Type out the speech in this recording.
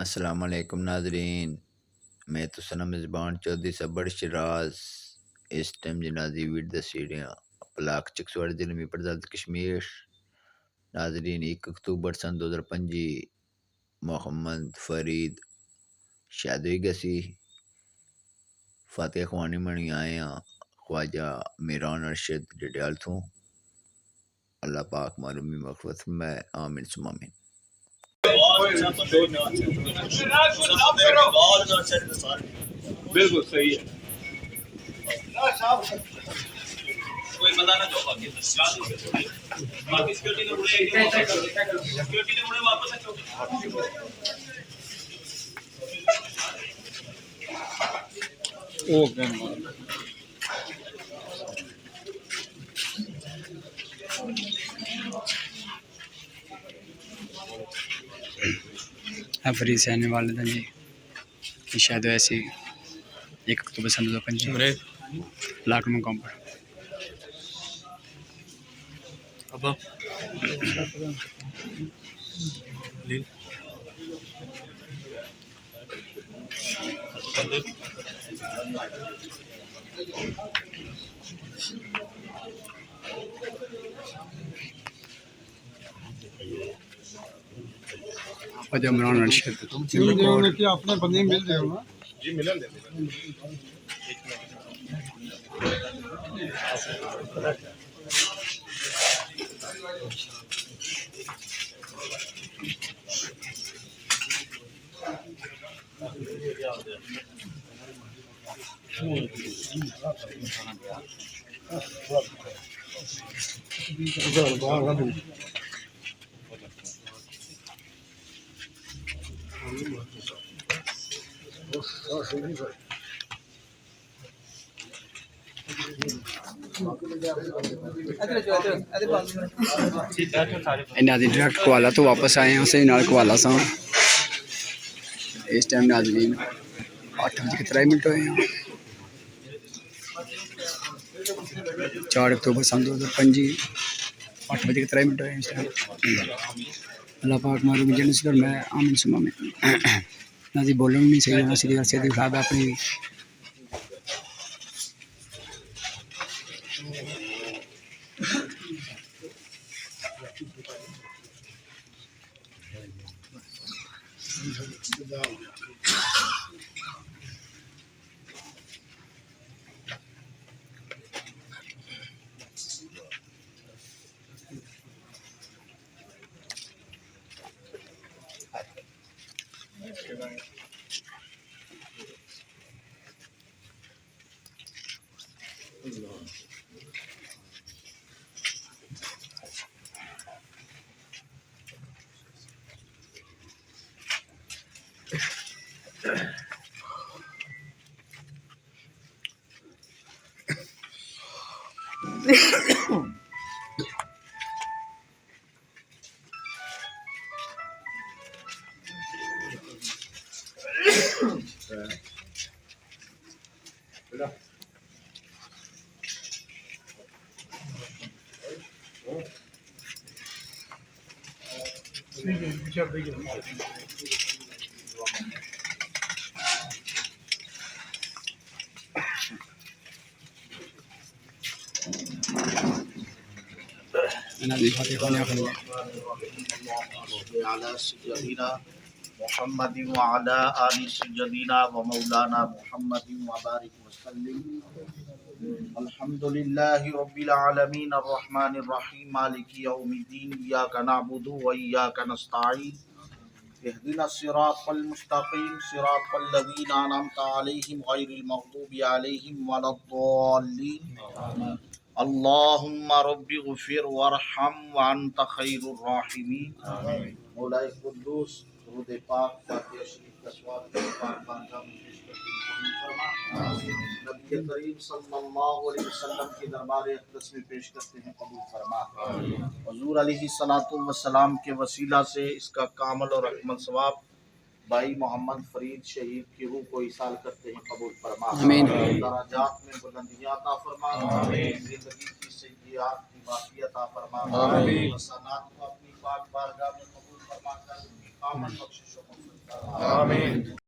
السلام علیکم ناظرین، میں تو سنا میزبان چودھری صبر شراز اس ٹائم جنازی ویڈ دسی رہا پلاک چکسوڑ ضلع میں پرداد کشمیر۔ ناظرین 1 اکتوبر سن 2025 محمد فرید شادوی گسی فاتح خوانی منی آئے ہیں خواجہ میران ارشد ڈڈیال تھوں۔ اللہ پاک معلومی مغفرت میں آمین ثم آمین۔ بالکل صحیح ہے۔ کوئی بندہ نہ چوکا کے باقی سیکورٹی نے مڑے واپس فرید سہنے والدہ جی کی شاید ایسی 1 اکتوبر سن 2025 لاک مقام پر خواجہ میران ارشد اپنے بندے مل رہے ہو نا جی ملن دے ناظرین ڈائریکٹ کوالا تو واپس آئے ہیں اسے نال کوالا سا اس ٹائم ناظرین 8:03 ہوئے ہیں 4 اکتوبر سن 2025 8:03 ہوئے ہیں اس ٹائم۔ اللہ پاک معلوم جنس میں آمین ثم آمین۔ ناظرین بولن نہیں صحیح ہونا سیدھی سیدھی صاحب اپنی ناظرین فاتح خوانی آخر على سيدنا محمد وعلى آل سيدنا ومولانا محمد وبارك وسلم. الحمد لله رب العالمين الرحمن الرحيم مالك يوم الدين إياك نعبد وإياك نستعين اهدنا الصراط المستقيم صراط الذين أنعمت عليهم غير المغضوب عليهم ولا الضالين. اللهم رب اغفر وارحم وانت خیر الراحمین. مولا قدوس درود پاک فاتحہ شریف کا سواب پاک بارگاہ میں پیش کرتے ہیں قبول فرما. نبی کریم صلی اللہ علیہ وسلم کے دربار اقدس میں پیش کرتے ہیں قبول فرما. حضور علیہ الصلوۃ والسلام کے وسیلہ سے اس کا کامل اور اکمل ثواب بھائی محمد فرید شہید کی روح کو ایصال کرتے ہیں قبول فرما. آمین. درجات میں بلندیاں عطا فرما. زندگی کی سیئات کی معافی عطا فرما. حسنات کو اپنی پاک بارگاہ میں قبول فرما کر ان کی کامل بخشش و مغفرت آمین.